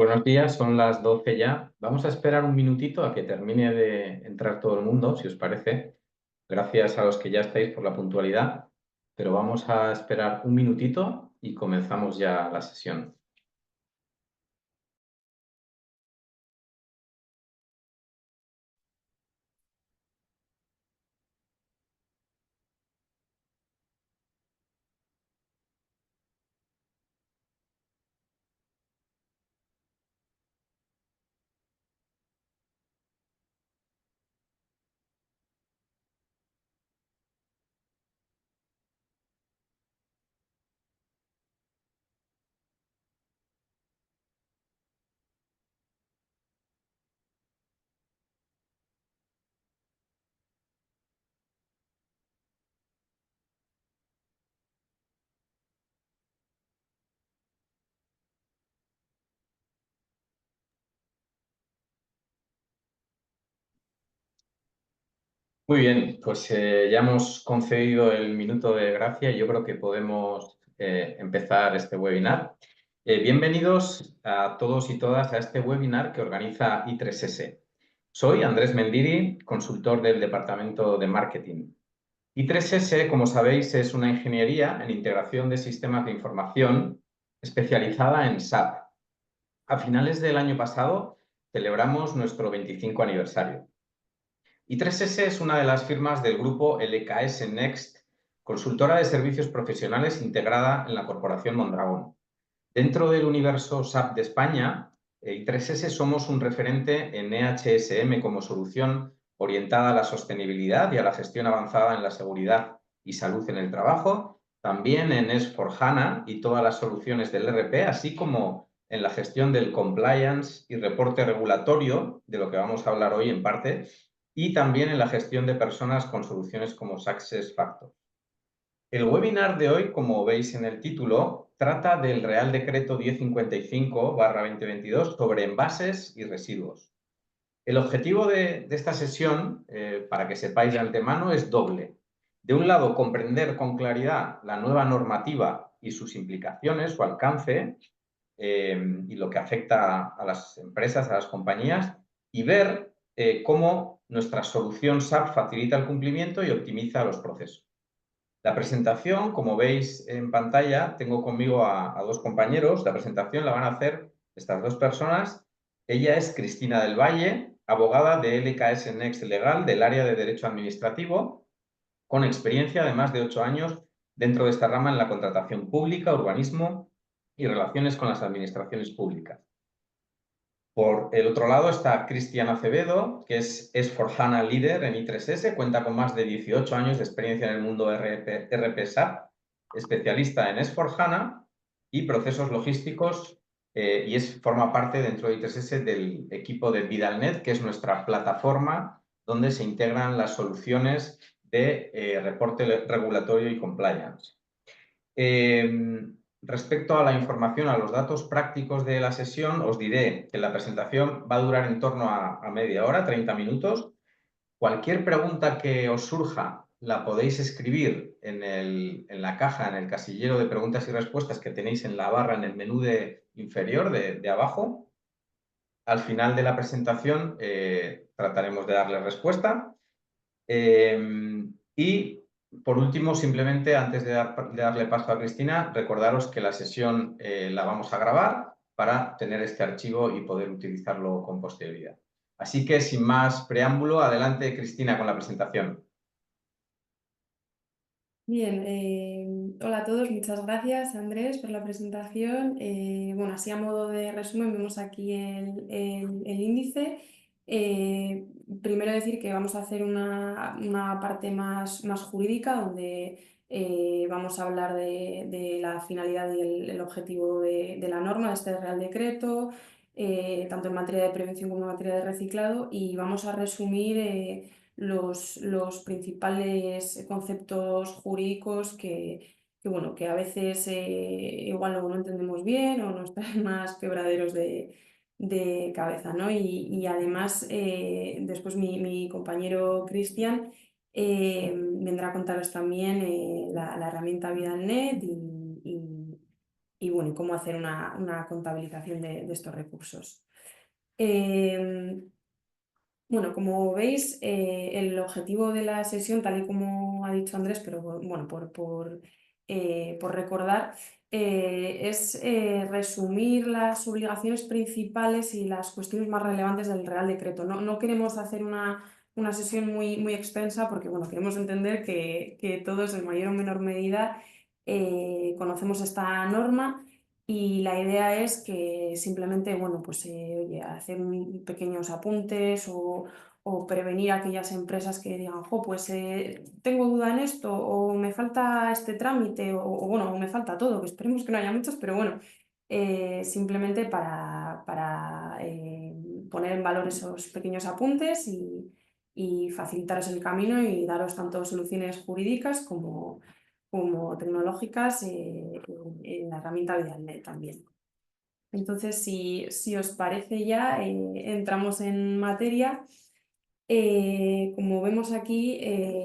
Buenos días, son las 12 ya. Vamos a esperar un minutito a que termine de entrar todo el mundo, si os parece. Gracias a los que ya estáis por la puntualidad, pero vamos a esperar un minutito y comenzamos ya la sesión. Muy bien, pues ya hemos concedido el minuto de gracia y yo creo que podemos empezar este webinar. Bienvenidos a todos y todas a este webinar que organiza I3S. Soy Andrés Mendiri, consultor del Departamento de Marketing. I3S, como sabéis, es una ingeniería en integración de sistemas de información especializada en SAP. A finales del año pasado celebramos nuestro 25 aniversario. I3S es una de las firmas del grupo LKS Next, consultora de servicios profesionales integrada en la corporación Mondragón. Dentro del universo SAP de España, I3S somos un referente en EHSM como solución orientada a la sostenibilidad y a la gestión avanzada en la seguridad y salud en el trabajo, también en S4HANA y todas las soluciones del ERP, así como en la gestión del compliance y reporte regulatorio, de lo que vamos a hablar hoy en parte, y también en la gestión de personas con soluciones como SuccessFactors. El webinar de hoy, como veis en el título, trata del Real Decreto 1055/2022 sobre envases y residuos. El objetivo de esta sesión, para que sepáis de antemano, es doble. De un lado, comprender con claridad la nueva normativa y sus implicaciones, su alcance, y lo que afecta a las empresas, a las compañías, y ver cómo nuestra solución SAP facilita el cumplimiento y optimiza los procesos. La presentación, como veis en pantalla, tengo conmigo a dos compañeros. La presentación la van a hacer estas dos personas. Ella es Cristina del Valle, abogada de LKS Next Legal del área de Derecho Administrativo, con experiencia de más de 8 años dentro de esta rama en la contratación pública, urbanismo y relaciones con las administraciones públicas. Por el otro lado está Cristian Acevedo, que es S4HANA Líder en I3S, cuenta con más de 18 años de experiencia en el mundo RP SAP, especialista en S4HANA y procesos logísticos, y forma parte dentro de I3S del equipo de Vidalnet, que es nuestra plataforma donde se integran las soluciones de reporte regulatorio y compliance. Respecto a la información, a los datos prácticos de la sesión, os diré que la presentación va a durar en torno a media hora, 30 minutos. Cualquier pregunta que os surja la podéis escribir en la caja, en el casillero de preguntas y respuestas que tenéis en la barra, en el menú inferior de abajo. Al final de la presentación trataremos de darle respuesta. Y por último, simplemente antes de darle paso a Cristina, recordaros que la sesión la vamos a grabar para tener este archivo y poder utilizarlo con posterioridad. Así que, sin más preámbulo, adelante, Cristina, con la presentación. Bien, hola a todos, muchas gracias Andrés por la presentación. Bueno, así a modo de resumen vemos aquí el índice. Primero decir que vamos a hacer una parte más jurídica donde vamos a hablar de la finalidad y el objetivo de la norma, de este Real Decreto, tanto en materia de prevención como en materia de reciclado, y vamos a resumir los principales conceptos jurídicos bueno, que a veces igual no entendemos bien o nos traen más quebraderos de cabeza, ¿no? Y además, después mi compañero Cristian vendrá a contaros también la herramienta VidalNet bueno, y cómo hacer una contabilización de estos recursos. Bueno, como veis, el objetivo de la sesión, tal y como ha dicho Andrés, pero bueno, por recordar, es resumir las obligaciones principales y las cuestiones más relevantes del Real Decreto. No queremos hacer una sesión muy extensa porque bueno, queremos entender que todos en mayor o menor medida conocemos esta norma. Y la idea es que simplemente, bueno, pues oye, hacer pequeños apuntes o prevenir a aquellas empresas que digan, jo, pues tengo duda en esto, o me falta este trámite, bueno, o me falta todo, que esperemos que no haya muchos, pero bueno, simplemente para poner en valor esos pequeños apuntes y facilitaros el camino y daros tanto soluciones jurídicas como tecnológicas en la herramienta Vialnet también. Entonces, si os parece ya, entramos en materia. Como vemos aquí,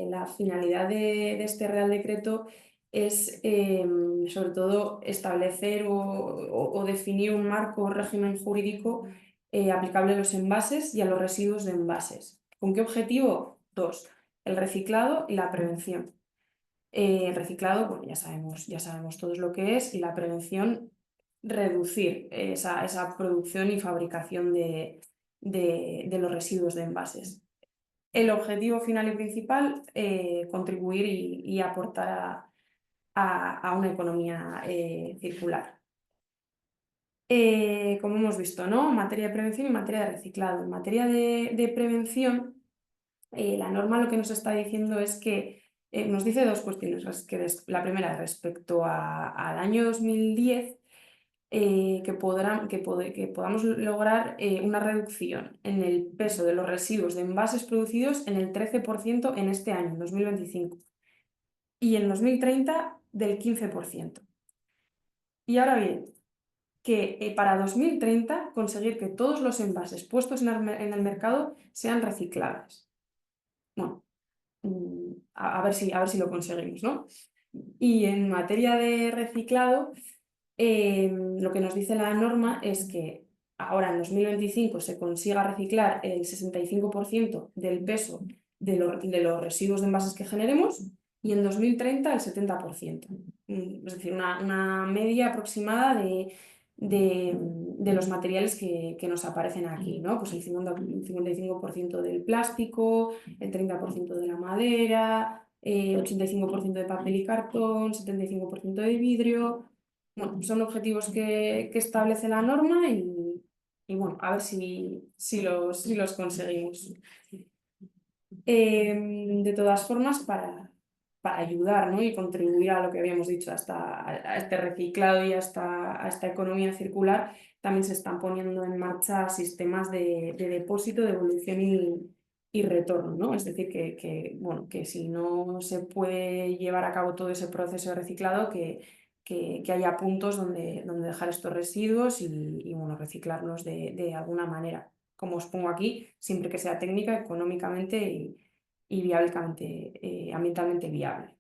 la finalidad de este Real Decreto es sobre todo establecer o definir un marco o régimen jurídico aplicable a los envases y a los residuos de envases. ¿Con qué objetivo? Dos, el reciclado y la prevención. El reciclado, bueno, ya sabemos todos lo que es, y la prevención, reducir esa producción y fabricación de los residuos de envases. El objetivo final y principal, contribuir y aportar a una economía circular. Como hemos visto, ¿no? Materia de prevención y materia de reciclado. En materia de prevención, la norma lo que nos está diciendo es que nos dice dos cuestiones. La primera, respecto al año 2010, que podamos lograr una reducción en el peso de los residuos de envases producidos en el 13% en este año, en 2025, y en 2030 del 15%. Y ahora bien, que para 2030 conseguir que todos los envases puestos en el mercado sean reciclables. Bueno, a ver si lo conseguimos, ¿no? Y en materia de reciclado, lo que nos dice la norma es que ahora en 2025 se consiga reciclar el 65% del peso de los residuos de envases que generemos y en 2030 el 70%. Es decir, una media aproximada de los materiales que nos aparecen aquí, ¿no? Pues el 55% del plástico, el 30% de la madera, 85% de papel y cartón, 75% de vidrio. Bueno, son objetivos que establece la norma y bueno, a ver si los conseguimos. De todas formas, para ayudar, ¿no? Y contribuir a lo que habíamos dicho, a este reciclado y a esta economía circular, también se están poniendo en marcha sistemas de depósito, devolución y retorno, ¿no? Es decir, bueno, que si no se puede llevar a cabo todo ese proceso de reciclado, que haya puntos donde dejar estos residuos y bueno, reciclarlos de alguna manera. Como os pongo aquí, siempre que sea técnica, económicamente y ambientalmente viable.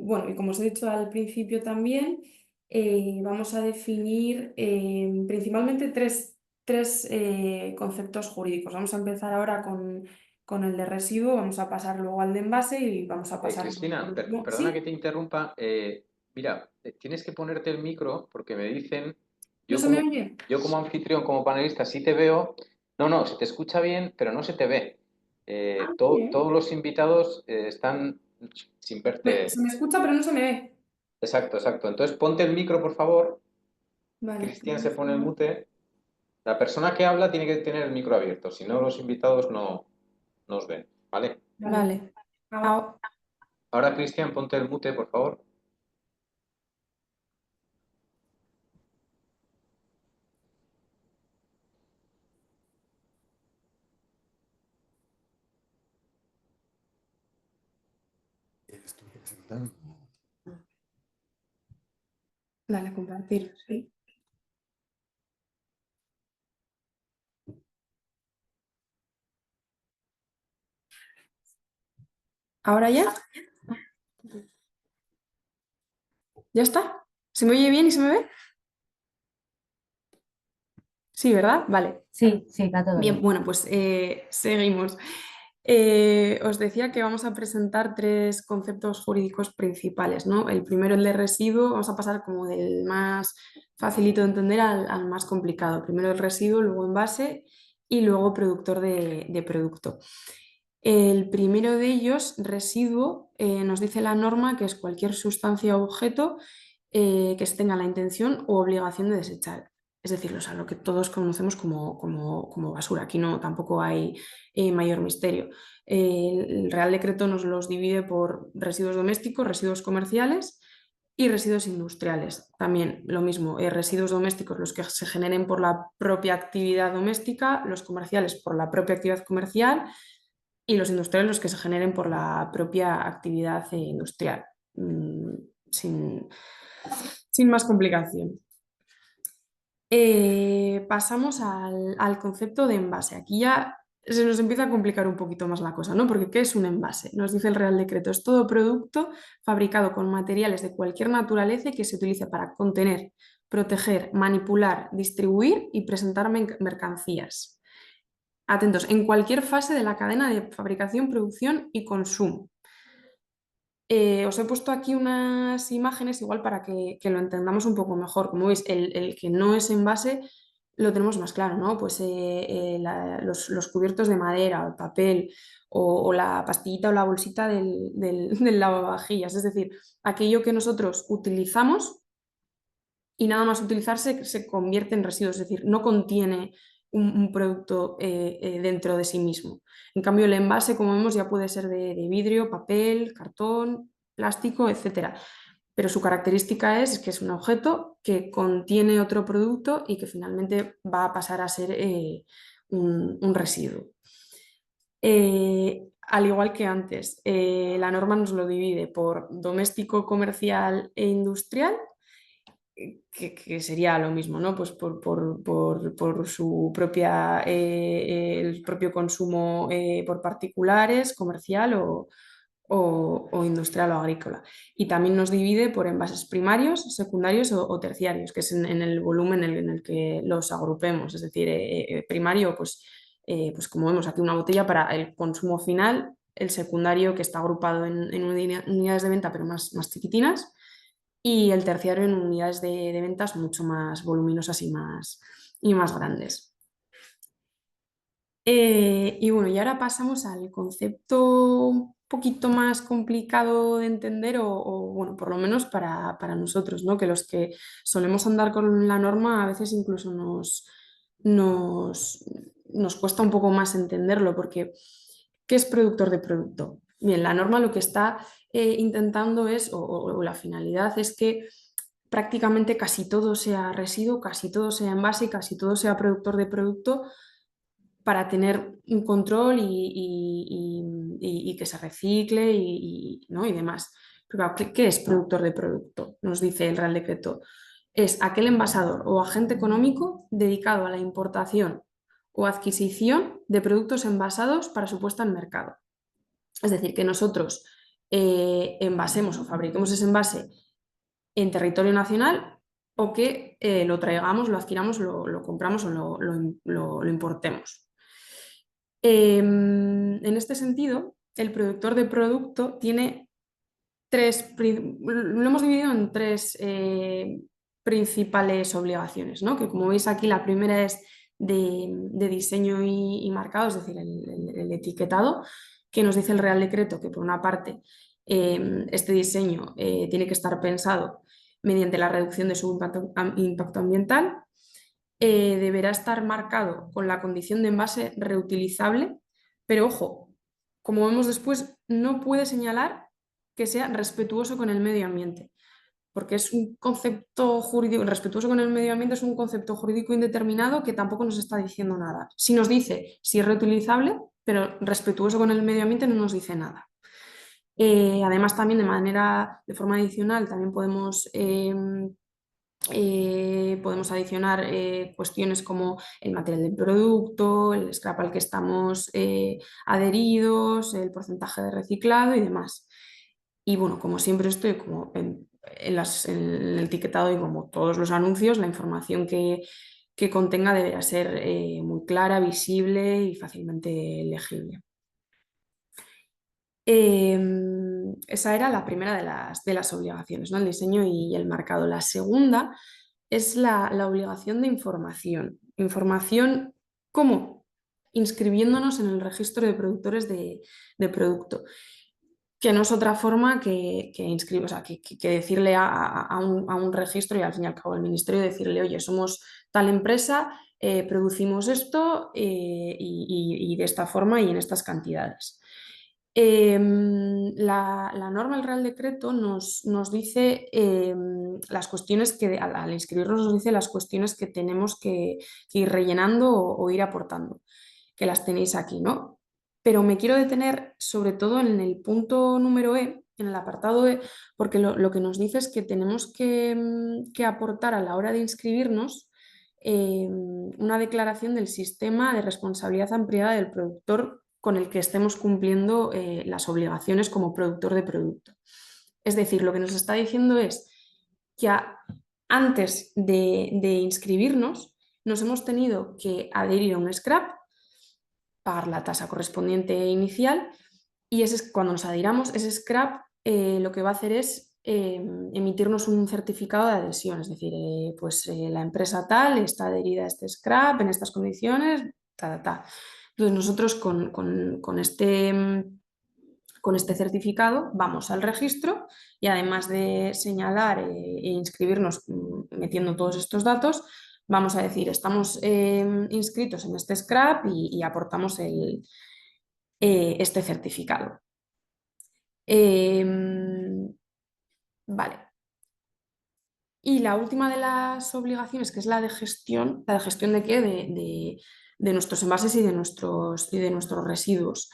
Bueno, y como os he dicho al principio también, vamos a definir principalmente tres conceptos jurídicos. Vamos a empezar ahora con el de residuo, vamos a pasar luego al de envase y vamos a pasar Cristina, por último. perdona que ¿Sí? te interrumpa. Mira, tienes que ponerte el micro porque me dicen, ¿No yo se me como, oye? yo como anfitrión, como panelista, sí te veo. No, se te escucha bien, pero no se te ve. Ah, muy bien. Todos los invitados están sin Se verte. me escucha, pero no se me ve. Exacto, exacto. Entonces ponte el micro, por favor. Vale, Cristian se pone el mute. La persona que habla tiene que tener el micro abierto, si no los invitados no nos ven, ¿vale? vale. Ah, Ahora, Cristian, ponte el mute, por favor. dale, a compartir. Sí. ¿Ahora ya? ¿Ya está? ¿Se me oye bien y se me ve? Sí, ¿verdad? Vale. Sí, sí, va todo Bien, bien. bueno, pues seguimos. Os decía que vamos a presentar tres conceptos jurídicos principales, ¿no? El primero, el de residuo, vamos a pasar como del más facilito de entender al más complicado. Primero el residuo, luego envase y luego productor de producto. El primero de ellos, residuo, nos dice la norma que es cualquier sustancia o objeto que se tenga la intención u obligación de desechar. Es decir, o sea, lo que todos conocemos como basura. Aquí no, tampoco hay mayor misterio. El Real Decreto nos los divide por residuos domésticos, residuos comerciales y residuos industriales. También lo mismo, residuos domésticos los que se generen por la propia actividad doméstica, los comerciales por la propia actividad comercial y los industriales los que se generen por la propia actividad industrial. Sin, sin más complicación. Pasamos al concepto de envase. Aquí ya se nos empieza a complicar un poquito más la cosa, ¿no? Porque ¿qué es un envase? Nos dice el Real Decreto, es todo producto fabricado con materiales de cualquier naturaleza y que se utilice para contener, proteger, manipular, distribuir y presentar mercancías. Atentos, en cualquier fase de la cadena de fabricación, producción y consumo. Os he puesto aquí unas imágenes igual para que lo entendamos un poco mejor. Como veis, el que no es envase lo tenemos más claro, ¿no? Pues los cubiertos de madera, el papel o la pastillita o la bolsita del lavavajillas. Es decir, aquello que nosotros utilizamos y nada más utilizarse se convierte en residuo, es decir, no contiene un producto dentro de sí mismo. En cambio, el envase, como vemos, ya puede ser de vidrio, papel, cartón, plástico, etcétera. Pero su característica es que es un objeto que contiene otro producto y que finalmente va a pasar a ser un residuo. Al igual que antes, la norma nos lo divide por doméstico, comercial e industrial, que sería lo mismo, ¿no? Pues por su propia, el propio consumo por particulares, comercial o industrial o agrícola. Y también nos divide por envases primarios, secundarios o terciarios, que es en el volumen en el que los agrupemos. Es decir, primario, pues como vemos aquí, una botella para el consumo final, el secundario que está agrupado en unidades de venta, pero más chiquitinas, y el terciario en unidades de ventas mucho más voluminosas y más grandes. Y bueno, y ahora pasamos al concepto un poquito más complicado de entender bueno, por lo menos para nosotros, ¿no? Que los que solemos andar con la norma a veces incluso nos, nos cuesta un poco más entenderlo, porque ¿qué es productor de producto? Bien, la norma lo que está intentando es, o la finalidad es que prácticamente casi todo sea residuo, casi todo sea envase, casi todo sea productor de producto para tener un control y que se recicle ¿no? y demás. Pero claro, ¿qué es productor de producto? Nos dice el Real Decreto. Es aquel envasador o agente económico dedicado a la importación o adquisición de productos envasados para su puesta en mercado. Es decir, que nosotros envasemos o fabriquemos ese envase en territorio nacional o que lo traigamos, lo adquiramos, lo compramos o lo importemos. En este sentido, el productor de producto tiene lo hemos dividido en tres principales obligaciones, ¿no? Que como veis aquí, la primera es de diseño y marcado, es decir, el etiquetado, que nos dice el Real Decreto que por una parte este diseño tiene que estar pensado mediante la reducción de su impacto ambiental, deberá estar marcado con la condición de envase reutilizable, pero ojo, como vemos después, no puede señalar que sea respetuoso con el medio ambiente, porque es un concepto jurídico, respetuoso con el medio ambiente es un concepto jurídico indeterminado que tampoco nos está diciendo nada. Si nos dice si es reutilizable, pero respetuoso con el medio ambiente no nos dice nada. Además, también de forma adicional, también podemos adicionar cuestiones como el material del producto, el scrap al que estamos adheridos, el porcentaje de reciclado y demás. Y bueno, como siempre estoy como en el etiquetado y como todos los anuncios, la información que contenga deberá ser muy clara, visible y fácilmente legible. Esa era la primera de las obligaciones, ¿no? El diseño y el marcado. La segunda es la obligación de información. Información, ¿cómo? Inscribiéndonos en el registro de productores de producto, que no es otra forma que inscribir, o sea, que decirle a un registro y al fin y al cabo al ministerio decirle, oye, somos tal empresa, producimos esto y de esta forma y en estas cantidades. La norma, el Real Decreto, nos dice las cuestiones que, al inscribirnos, nos dice las cuestiones que tenemos que ir rellenando o ir aportando, que las tenéis aquí, ¿no? Pero me quiero detener sobre todo en el punto número E, en el apartado E, porque lo que nos dice es que tenemos que aportar a la hora de inscribirnos una declaración del sistema de responsabilidad ampliada del productor con el que estemos cumpliendo las obligaciones como productor de producto. Es decir, lo que nos está diciendo es que antes de inscribirnos nos hemos tenido que adherir a un scrap, pagar la tasa correspondiente inicial y cuando nos adhiramos, ese scrap lo que va a hacer es emitirnos un certificado de adhesión, es decir, la empresa tal está adherida a este scrap en estas condiciones, ta, ta, ta. Entonces nosotros con este certificado vamos al registro y además de señalar e inscribirnos metiendo todos estos datos, vamos a decir, estamos inscritos en este scrap y aportamos este certificado. Vale. Y la última de las obligaciones, que es ¿la de gestión de qué? De nuestros envases y de nuestros residuos.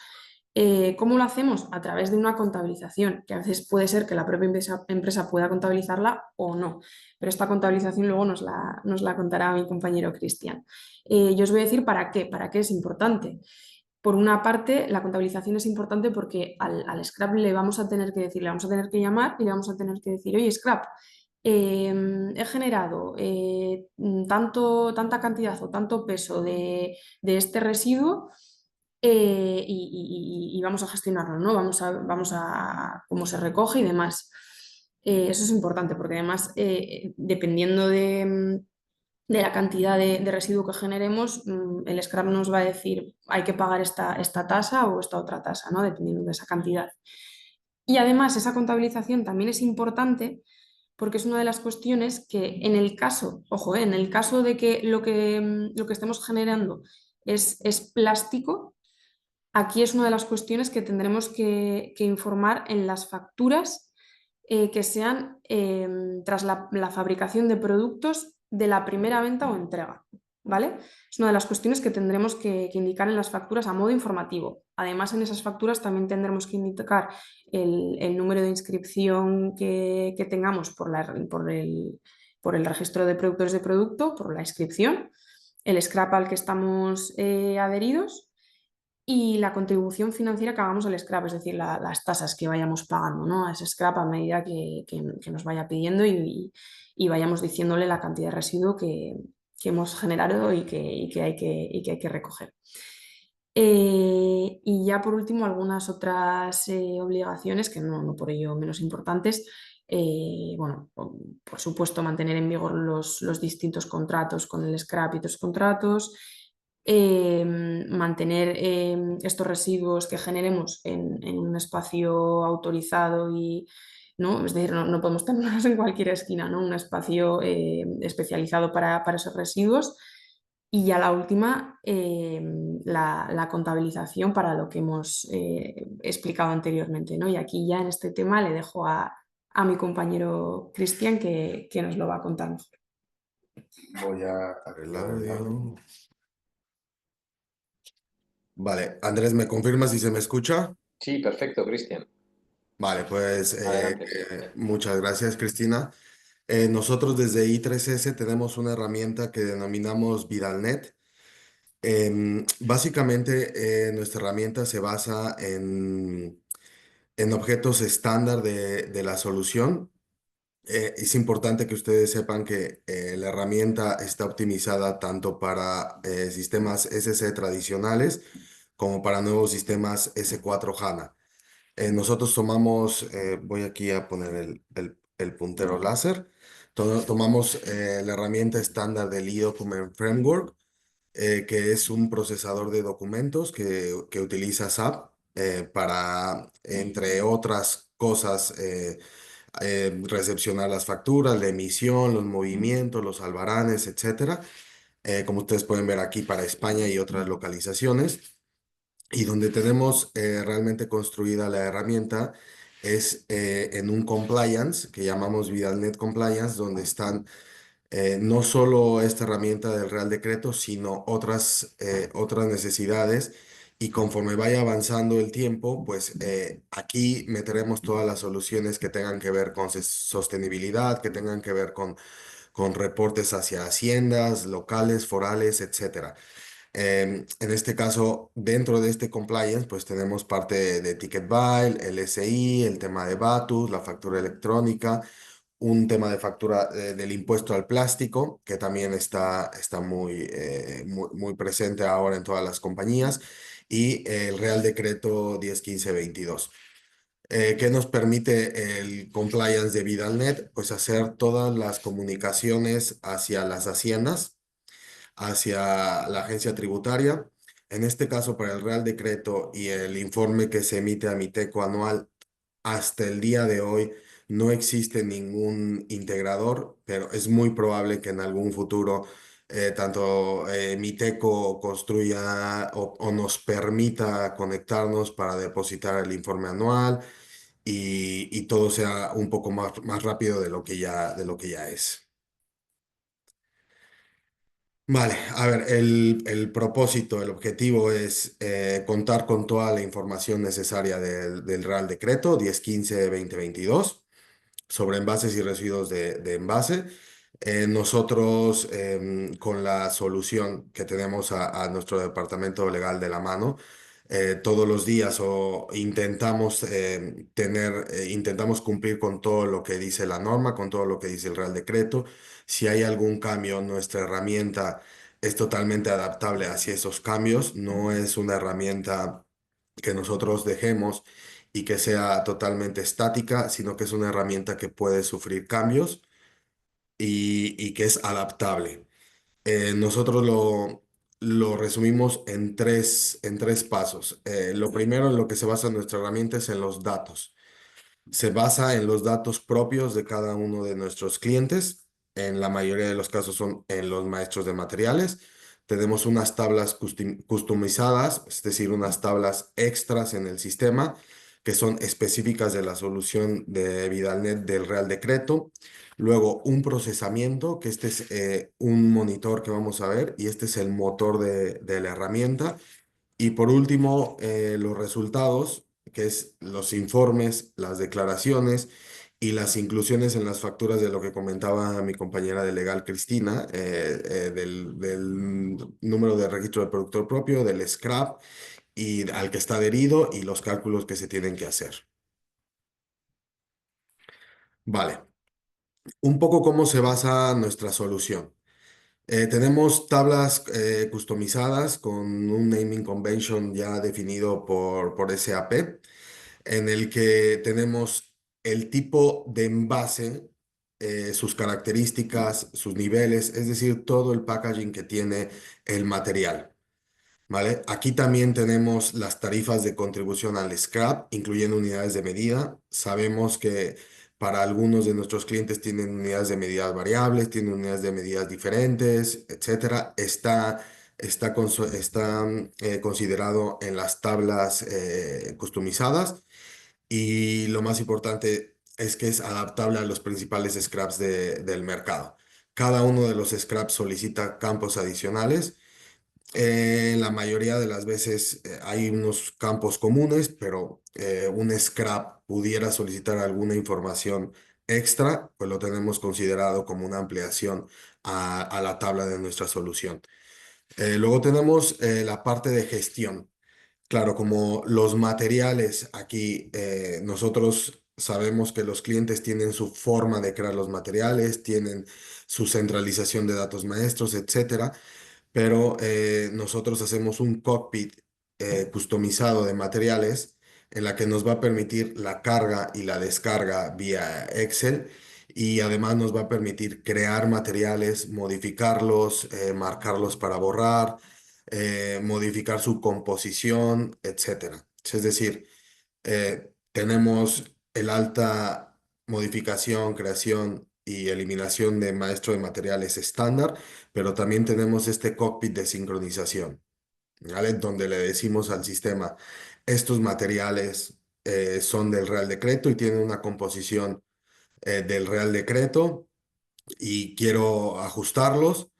¿Cómo lo hacemos? A través de una contabilización, que a veces puede ser que la propia empresa pueda contabilizarla o no, pero esta contabilización luego nos la contará mi compañero Cristian. Yo os voy a decir para qué es importante. Por una parte, la contabilización es importante porque al scrap le vamos a tener que decir, le vamos a tener que llamar y le vamos a tener que decir, oye, scrap, he generado tanta cantidad o tanto peso de este residuo y vamos a gestionarlo, ¿no? Vamos a cómo se recoge y demás. Eso es importante porque además, dependiendo de la cantidad de residuo que generemos, el scrap nos va a decir hay que pagar esta tasa o esta otra tasa, ¿no? Dependiendo de esa cantidad. Y además esa contabilización también es importante porque es una de las cuestiones que en el caso, ojo, en el caso de que lo que estemos generando es plástico, aquí es una de las cuestiones que tendremos que informar en las facturas que sean tras la fabricación de productos de la primera venta o entrega, ¿vale? Es una de las cuestiones que tendremos que indicar en las facturas a modo informativo. Además, en esas facturas también tendremos que indicar el número de inscripción que tengamos por el registro de productores de producto, por la inscripción, el scrap al que estamos adheridos y la contribución financiera que hagamos al scrap, es decir, las tasas que vayamos pagando, ¿no? A ese scrap a medida que nos vaya pidiendo y vayamos diciéndole la cantidad de residuo que hemos generado y que hay que recoger. Y ya por último, algunas otras obligaciones, que no por ello menos importantes. Bueno, por supuesto, mantener en vigor los distintos contratos con el scrap y otros contratos. Mantener estos residuos que generemos en un espacio autorizado y, ¿no? Es decir, no podemos tenerlos en cualquier esquina, ¿no? Un espacio especializado para esos residuos. Y ya la última, la contabilización para lo que hemos explicado anteriormente, ¿no? Y aquí ya en este tema le dejo a mi compañero Cristian que nos lo va a contar mejor. Voy a arreglarlo. Vale, Andrés, ¿me confirma si se me escucha? Sí, perfecto, Cristian. Vale, pues Adelante. muchas gracias, Cristina. Nosotros desde I3S tenemos una herramienta que denominamos ViralNet. Básicamente, nuestra herramienta se basa en objetos estándar de la solución. Es importante que ustedes sepan que la herramienta está optimizada tanto para sistemas SC tradicionales como para nuevos sistemas S4 HANA. Nosotros tomamos, voy aquí a poner el puntero láser, tomamos la herramienta estándar del eDocument Framework, que es un procesador de documentos que utiliza SAP para, entre otras cosas, recepcionar las facturas, la emisión, los movimientos, los albaranes, etcétera. Como ustedes pueden ver aquí para España y otras localizaciones. Y donde tenemos realmente construida la herramienta es en un compliance que llamamos VidalNet Compliance, donde están no solo esta herramienta del Real Decreto, sino otras necesidades. Y conforme vaya avanzando el tiempo, pues aquí meteremos todas las soluciones que tengan que ver con sostenibilidad, que tengan que ver con reportes hacia haciendas, locales, forales, etcétera. En este caso, dentro de este compliance, pues tenemos parte de Ticketbuy, el SI, el tema de Batus, la factura electrónica, un tema de factura del impuesto al plástico, que también está muy presente ahora en todas las compañías, y el Real Decreto 1015/22. ¿Qué nos permite el compliance de VidalNet? Pues hacer todas las comunicaciones hacia las haciendas, hacia la agencia tributaria. En este caso, para el Real Decreto y el informe que se emite a Miteco anual, hasta el día de hoy no existe ningún integrador, pero es muy probable que en algún futuro tanto Miteco construya o nos permita conectarnos para depositar el informe anual y todo sea un poco más rápido de lo que ya es. Vale, a ver, el propósito, el objetivo es contar con toda la información necesaria del Real Decreto 1015/2022 sobre envases y residuos de envase. Nosotros, con la solución que tenemos a nuestro departamento legal de la mano, todos los días o intentamos cumplir con todo lo que dice la norma, con todo lo que dice el Real Decreto. Si hay algún cambio, nuestra herramienta es totalmente adaptable hacia esos cambios. No es una herramienta que nosotros dejemos y que sea totalmente estática, sino que es una herramienta que puede sufrir cambios y que es adaptable. Nosotros lo resumimos en tres pasos. Lo primero en lo que se basa nuestra herramienta es en los datos. Se basa en los datos propios de cada uno de nuestros clientes. En la mayoría de los casos son en los maestros de materiales. Tenemos unas tablas customizadas, es decir, unas tablas extras en el sistema que son específicas de la solución de VidalNet del Real Decreto. Luego un procesamiento, que este es un monitor que vamos a ver y este es el motor de la herramienta. Y por último, los resultados, que es los informes, las declaraciones y las inclusiones en las facturas de lo que comentaba mi compañera de legal, Cristina, del número de registro de productor propio, del scrap y al que está adherido y los cálculos que se tienen que hacer. Vale, un poco cómo se basa nuestra solución. Tenemos tablas customizadas con un naming convention ya definido por SAP, en el que tenemos el tipo de envase, sus características, sus niveles, es decir, todo el packaging que tiene el material. ¿Vale? Aquí también tenemos las tarifas de contribución al scrap, incluyendo unidades de medida. Sabemos que para algunos de nuestros clientes tienen unidades de medidas variables, tienen unidades de medidas diferentes, etcétera. Está considerado en las tablas customizadas y lo más importante es que es adaptable a los principales scraps del mercado. Cada uno de los scraps solicita campos adicionales. La mayoría de las veces hay unos campos comunes, pero un scrap pudiera solicitar alguna información extra, pues lo tenemos considerado como una ampliación a la tabla de nuestra solución. Luego tenemos la parte de gestión. Claro, como los materiales aquí, nosotros sabemos que los clientes tienen su forma de crear los materiales, tienen su centralización de datos maestros, etcétera, pero nosotros hacemos un cockpit customizado de materiales en la que nos va a permitir la carga y la descarga vía Excel y además nos va a permitir crear materiales, modificarlos, marcarlos para borrar, modificar su composición, etcétera. Es decir, tenemos el alta modificación, creación y eliminación de maestro de materiales estándar, pero también tenemos este cockpit de sincronización, ¿vale? Donde le decimos al sistema, estos materiales son del Real Decreto y tienen una composición del Real Decreto y quiero ajustarlos.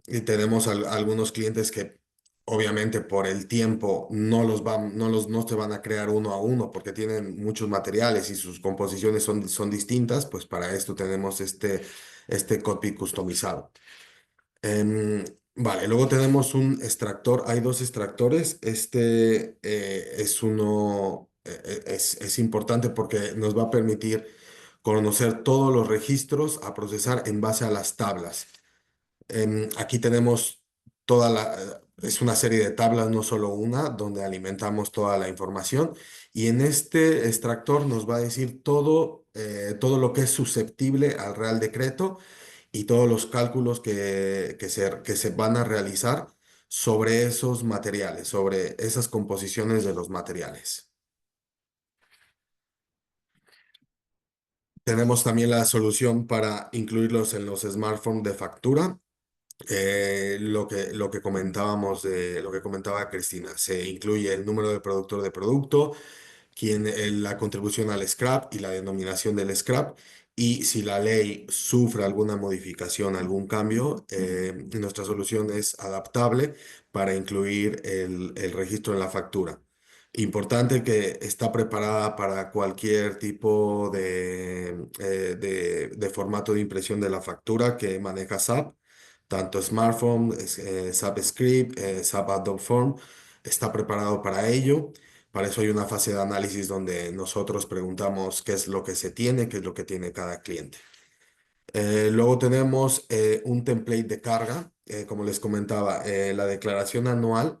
Y tenemos algunos clientes que obviamente por el tiempo no te van a crear uno a uno porque tienen muchos materiales y sus composiciones son distintas, pues para esto tenemos este copy customizado. Vale, luego tenemos un extractor, hay dos extractores. Este es uno, es importante porque nos va a permitir conocer todos los registros a procesar en base a las tablas. Aquí tenemos es una serie de tablas, no solo una, donde alimentamos toda la información. Y en este extractor nos va a decir todo lo que es susceptible al Real Decreto y todos los cálculos que se van a realizar sobre esos materiales, sobre esas composiciones de los materiales. Tenemos también la solución para incluirlos en los smartphones de factura. Lo que comentábamos lo que comentaba Cristina, se incluye el número de productor de producto, la contribución al scrap y la denominación del scrap. Y si la ley sufre alguna modificación, algún cambio, nuestra solución es adaptable para incluir el registro en la factura. Importante que está preparada para cualquier tipo de formato de impresión de la factura que maneja SAP, tanto smartphone, SAP Script, SAP Adobe Form, está preparado para ello. Para eso hay una fase de análisis donde nosotros preguntamos qué es lo que se tiene, qué es lo que tiene cada cliente. Luego tenemos un template de carga, como les comentaba, la declaración anual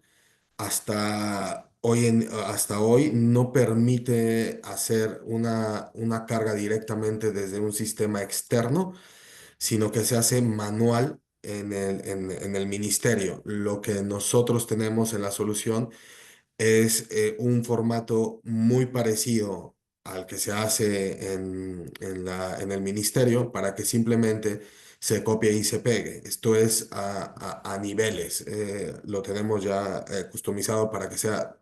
hasta hoy no permite hacer una carga directamente desde un sistema externo, sino que se hace manual en el ministerio. Lo que nosotros tenemos en la solución es un formato muy parecido al que se hace en el ministerio para que simplemente se copie y se pegue. Esto es a niveles. Lo tenemos ya customizado para que sea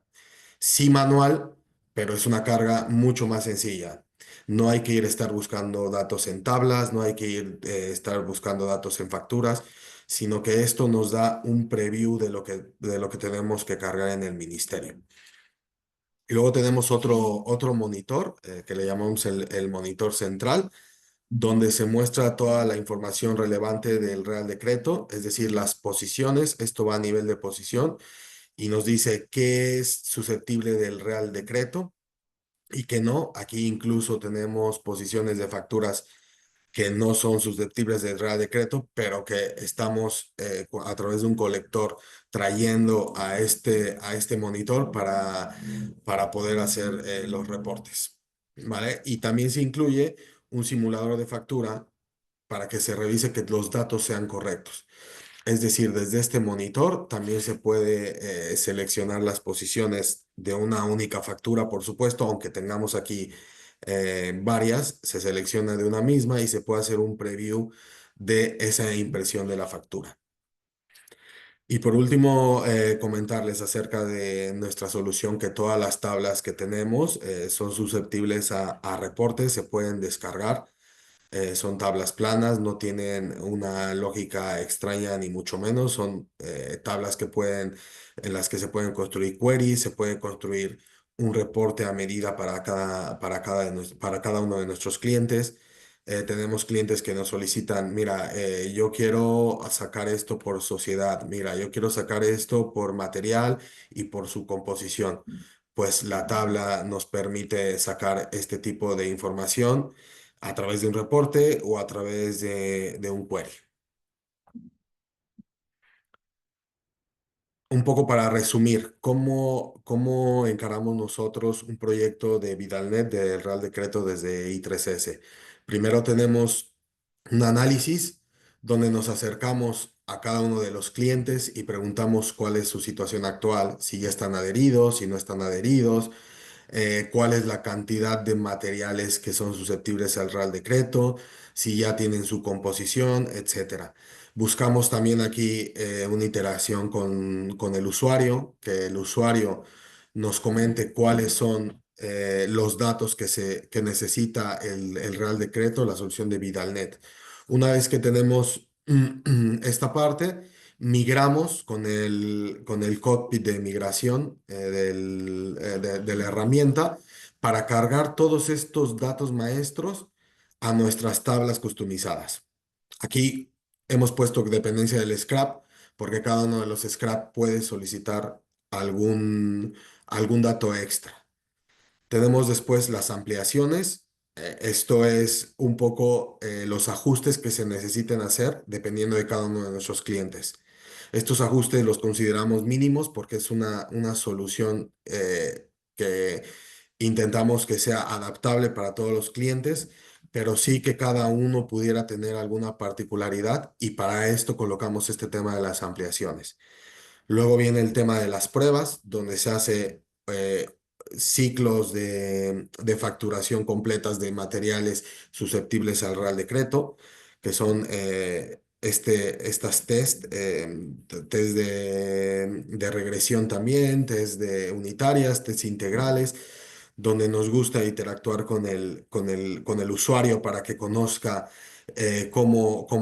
sí manual, pero es una carga mucho más sencilla. No hay que ir a estar buscando datos en tablas, no hay que ir estar buscando datos en facturas, sino que esto nos da un preview de lo que tenemos que cargar en el ministerio. Y luego tenemos otro monitor que le llamamos el monitor central, donde se muestra toda la información relevante del Real Decreto, es decir, las posiciones. Esto va a nivel de posición y nos dice qué es susceptible del Real Decreto y qué no. Aquí incluso tenemos posiciones de facturas que no son susceptibles del Real Decreto, pero que estamos a través de un colector trayendo a este monitor para poder hacer los reportes, ¿vale? Y también se incluye un simulador de factura para que se revise que los datos sean correctos. Es decir, desde este monitor también se puede seleccionar las posiciones de una única factura, por supuesto, aunque tengamos aquí varias, se selecciona de una misma y se puede hacer un preview de esa impresión de la factura. Y por último, comentarles acerca de nuestra solución, que todas las tablas que tenemos son susceptibles a reportes, se pueden descargar. Son tablas planas, no tienen una lógica extraña ni mucho menos. Son tablas en las que se pueden construir queries, se puede construir un reporte a medida para cada uno de nuestros clientes. Tenemos clientes que nos solicitan, mira, yo quiero sacar esto por sociedad, mira, yo quiero sacar esto por material y por su composición. pues la tabla nos permite sacar este tipo de información a través de un reporte o a través de un query. Un poco para resumir, ¿cómo encaramos nosotros un proyecto de Vidalnet del Real Decreto desde I3S? Primero tenemos un análisis donde nos acercamos a cada uno de los clientes y preguntamos cuál es su situación actual, si ya están adheridos, si no están adheridos, cuál es la cantidad de materiales que son susceptibles al Real Decreto, si ya tienen su composición, etcétera. Buscamos también aquí una interacción con el usuario, que el usuario nos comente cuáles son los datos que necesita el Real Decreto, la solución de Vidalnet. Una vez que tenemos esta parte, migramos con el cockpit de migración de la herramienta para cargar todos estos datos maestros a nuestras tablas customizadas. Aquí hemos puesto dependencia del scrap, porque cada uno de los scrap puede solicitar algún dato extra. Tenemos después las ampliaciones. Esto es un poco los ajustes que se necesiten hacer dependiendo de cada uno de nuestros clientes. Estos ajustes los consideramos mínimos porque es una solución que intentamos que sea adaptable para todos los clientes, pero sí que cada uno pudiera tener alguna particularidad y para esto colocamos este tema de las ampliaciones. Luego viene el tema de las pruebas, donde se hace ciclos de facturación completas de materiales susceptibles al Real Decreto, que son estas test de regresión también, test de unitarias, test integrales, donde nos gusta interactuar con el usuario para que conozca cómo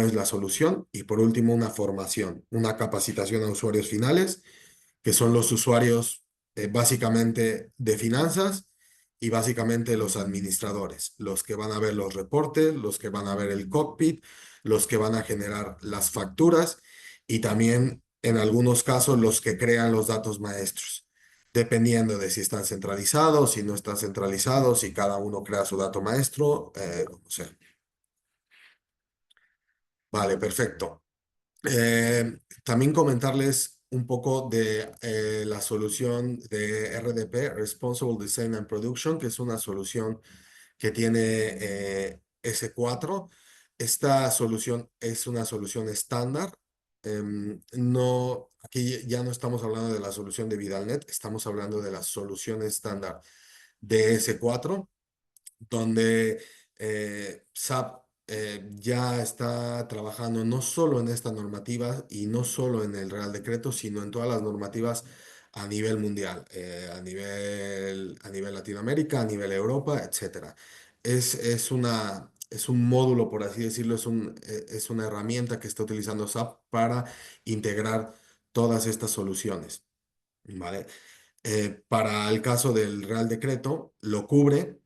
es la solución. Y por último, una formación, una capacitación a usuarios finales, que son los usuarios básicamente de finanzas y básicamente los administradores, los que van a ver los reportes, los que van a ver el cockpit, los que van a generar las facturas y también en algunos casos los que crean los datos maestros. Dependiendo de si están centralizados, si no están centralizados, si cada uno crea su dato maestro, como sea. Vale, perfecto. También comentarles un poco de la solución de RDP, Responsible Design and Production, que es una solución que tiene S4. Esta solución es una solución estándar. No, aquí ya no estamos hablando de la solución de Vidalnet, estamos hablando de la solución estándar de S4 donde SAP ya está trabajando no solo en esta normativa y no solo en el Real Decreto, sino en todas las normativas a nivel mundial, a nivel Latinoamérica, a nivel Europa, etcétera. Es un módulo, por así decirlo, es una herramienta que está utilizando SAP para integrar todas estas soluciones, ¿vale? Para el caso del Real Decreto, lo cubre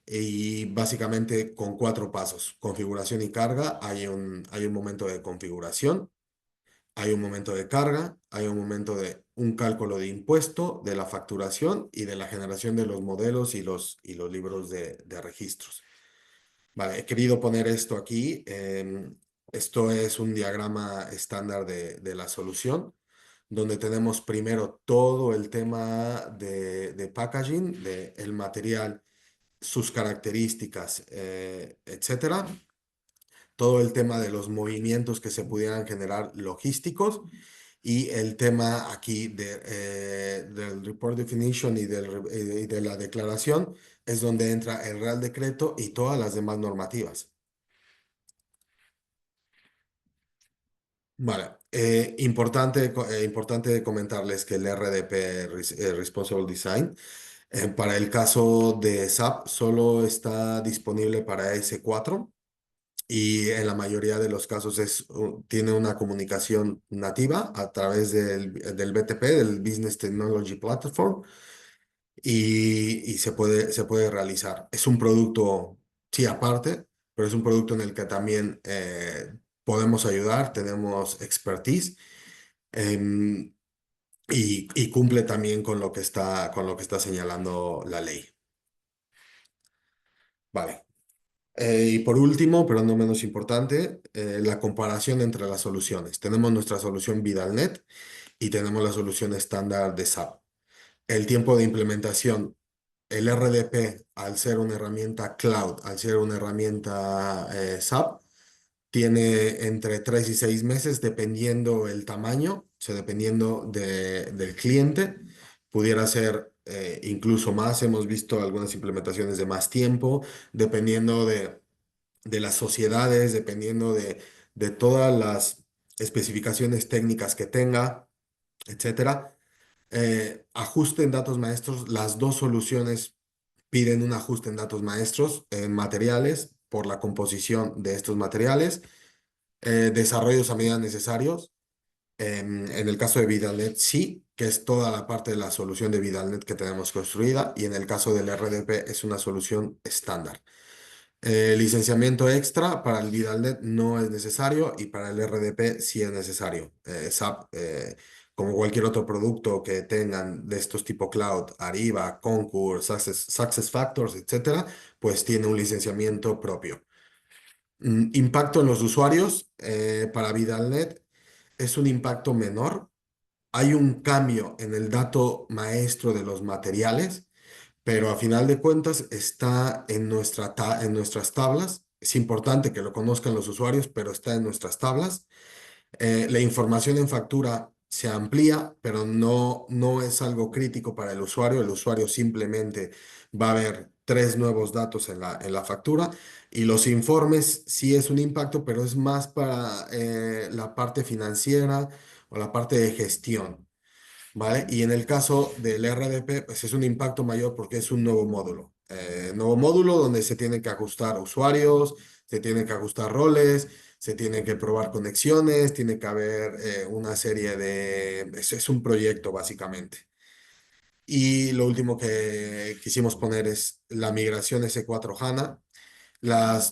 y básicamente con 4 pasos. Configuración y carga. Hay un momento de configuración, hay un momento de carga, hay un momento de un cálculo de impuesto, de la facturación y de la generación de los modelos y los libros de registros. Vale, he querido poner esto aquí. Esto es un diagrama estándar de la solución, donde tenemos primero todo el tema de packaging, del material, sus características, etcétera. Todo el tema de los movimientos que se pudieran generar logísticos y el tema aquí del report definition y de la declaración es donde entra el Real Decreto y todas las demás normativas. Vale, importante comentarles que el RDP, Responsible Design, para el caso de SAP solo está disponible para S4 y en la mayoría de los casos tiene una comunicación nativa a través del BTP, del Business Technology Platform, y se puede realizar. Es un producto, sí, aparte, pero es un producto en el que también podemos ayudar, tenemos expertise. Em, y cumple también con lo que está señalando la ley. Vale. Y por último, pero no menos importante, la comparación entre las soluciones. Tenemos nuestra solución VidalNet y tenemos la solución estándar de SAP. El tiempo de implementación, el RDP, al ser una herramienta cloud, al ser una herramienta SAP, tiene entre 3 y 6 meses, dependiendo el tamaño, o sea, dependiendo del cliente. Pudiera ser incluso más. Hemos visto algunas implementaciones de más tiempo, dependiendo de las sociedades, dependiendo de todas las especificaciones técnicas que tenga, etcétera. Ajuste en datos maestros, las dos soluciones piden un ajuste en datos maestros, en materiales, por la composición de estos materiales, desarrollos a medida necesarios. En el caso de Vidalnet, sí, que es toda la parte de la solución de Vidalnet que tenemos construida, y en el caso del RDP es una solución estándar. Licenciamiento extra para el VidalNet no es necesario y para el RDP sí es necesario. SAP, como cualquier otro producto que tengan de estos tipo cloud, Ariba, Concur, SuccessFactors, etcétera, pues tiene un licenciamiento propio. Impacto en los usuarios para VidalNet es un impacto menor. Hay un cambio en el dato maestro de los materiales, pero a final de cuentas está en en nuestras tablas. Es importante que lo conozcan los usuarios, pero está en nuestras tablas. La información en factura se amplía, pero no es algo crítico para el usuario. El usuario simplemente va a ver 3 nuevos datos en en la factura, y los informes sí es un impacto, pero es más para la parte financiera o la parte de gestión. ¿Vale? Y en el caso del RDP, pues es un impacto mayor porque es un nuevo módulo. Nuevo módulo donde se tienen que ajustar usuarios, se tienen que ajustar roles, se tienen que probar conexiones, tiene que haber una serie de... es un proyecto básicamente. Y lo último que quisimos poner es la migración S4 HANA.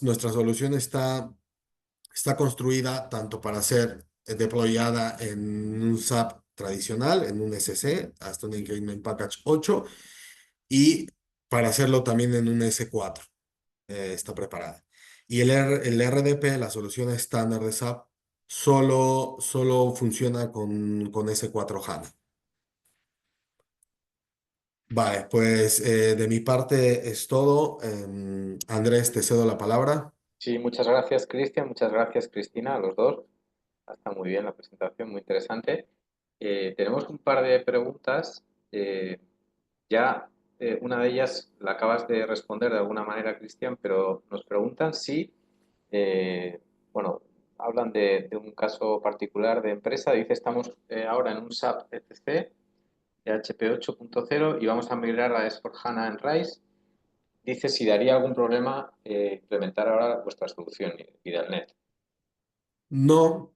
Nuestra solución está construida tanto para ser deployada en un SAP tradicional, en un SC, hasta un Increment Package 8, y para hacerlo también en un S4, está preparada. Y el RDP, la solución estándar de SAP, solo funciona con S4 HANA. Vale, pues de mi parte es todo. Andrés, te cedo la palabra. Sí, muchas gracias, Cristian. Muchas gracias, Cristina, a los dos. Está muy bien la presentación, muy interesante. Tenemos un par de preguntas. Ya una de ellas la acabas de responder de alguna manera, Cristian, pero nos preguntan si, bueno, hablan de un caso particular de empresa. Dice, estamos ahora en un SAP ECC de HP 8.0 y vamos a migrar a S/4HANA en RISE. Dice si daría algún problema implementar ahora vuestra solución, IDALNet. No,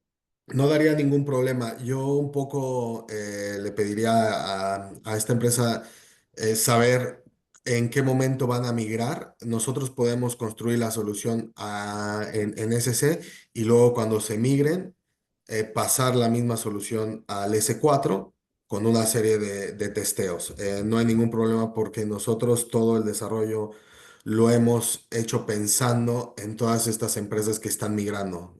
no daría ningún problema. Yo un poco le pediría a esta empresa saber en qué momento van a migrar. Nosotros podemos construir la solución en SC, y luego cuando se migren, pasar la misma solución al S4 con una serie de testeos. No hay ningún problema porque nosotros todo el desarrollo lo hemos hecho pensando en todas estas empresas que están migrando.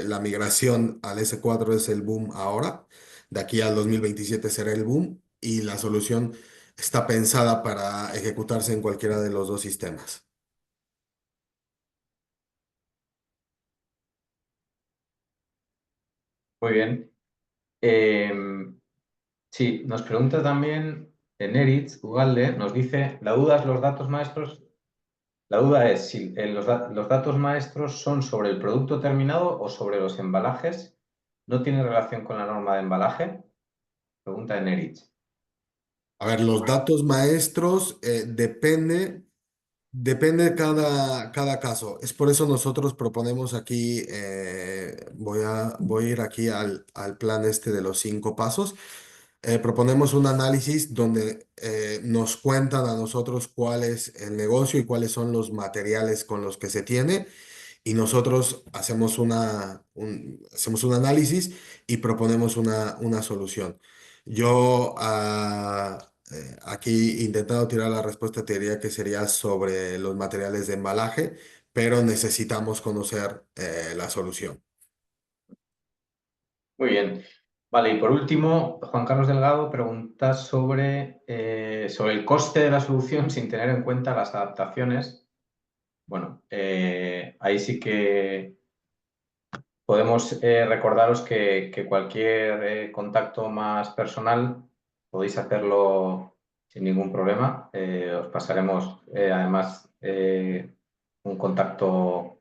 La migración al S4 es el boom ahora. De aquí al 2027 será el boom, y la solución está pensada para ejecutarse en cualquiera de los dos sistemas. Muy bien. Eh, sí, nos pregunta también Neritz Ugalde, nos dice, la duda es los datos maestros. La duda es si los datos maestros son sobre el producto terminado o sobre los embalajes. ¿No tiene relación con la norma de embalaje? Pregunta de Neritz. A ver, los datos maestros depende de cada caso. Es por eso nosotros proponemos aquí, voy a ir aquí al plan este de los 5 pasos. Proponemos un análisis donde nos cuentan a nosotros cuál es el negocio y cuáles son los materiales con los que se tiene, y nosotros hacemos hacemos un análisis y proponemos una solución. Yo aquí intentando tirar la respuesta te diría que sería sobre los materiales de embalaje, pero necesitamos conocer la solución. Muy bien. Vale, y por último, Juan Carlos Delgado pregunta sobre el coste de la solución sin tener en cuenta las adaptaciones. Bueno, ahí sí que podemos recordaros que cualquier contacto más personal podéis hacerlo sin ningún problema. Os pasaremos además un contacto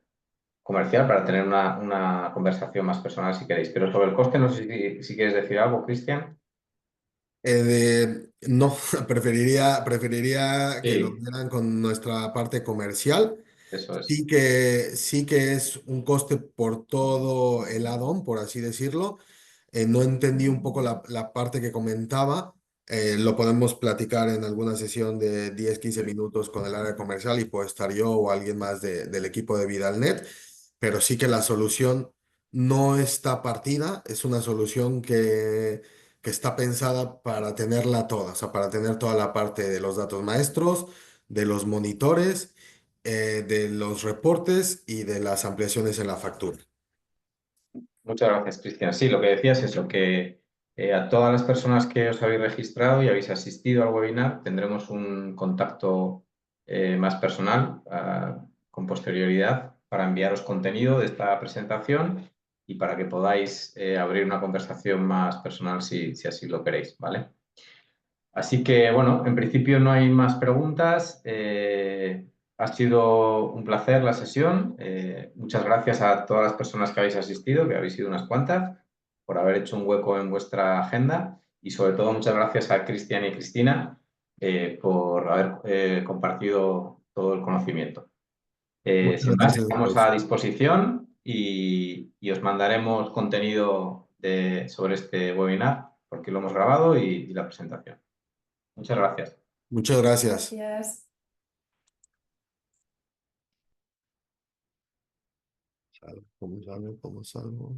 comercial para tener una conversación más personal si queréis. Pero sobre el coste, no sé si quieres decir algo, Cristian. No, preferiría que lo Sí, vieran con nuestra parte comercial. eso es. Sí que es un coste por todo el add-on, por así decirlo. No entendí un poco la parte que comentaba. Lo podemos platicar en alguna sesión de 10-15 minutos con el área comercial y puedo estar yo o alguien más del equipo de Vidalnet, pero sí que la solución no está partida, es una solución que está pensada para tenerla toda, o sea, para tener toda la parte de los datos maestros, de los monitores, de los reportes y de las ampliaciones en la factura. Muchas gracias, Cristian. Sí, lo que decías es lo que a todas las personas que os habéis registrado y habéis asistido al webinar tendremos un contacto más personal con posterioridad para enviaros contenido de esta presentación y para que podáis abrir una conversación más personal si así lo queréis, ¿vale? Así que, bueno, en principio no hay más preguntas. Ha sido un placer la sesión. Muchas gracias a todas las personas que habéis asistido, que habéis sido unas cuantas, por haber hecho un hueco en vuestra agenda. Y sobre todo, muchas gracias a Cristian y Cristina por haber compartido todo el conocimiento. Muchas Sin más, gracias a estamos todos. a disposición y os mandaremos contenido sobre este webinar, porque lo hemos grabado y la presentación. Muchas gracias. Muchas gracias. Gracias. ¿Cómo salgo? ¿Cómo salgo?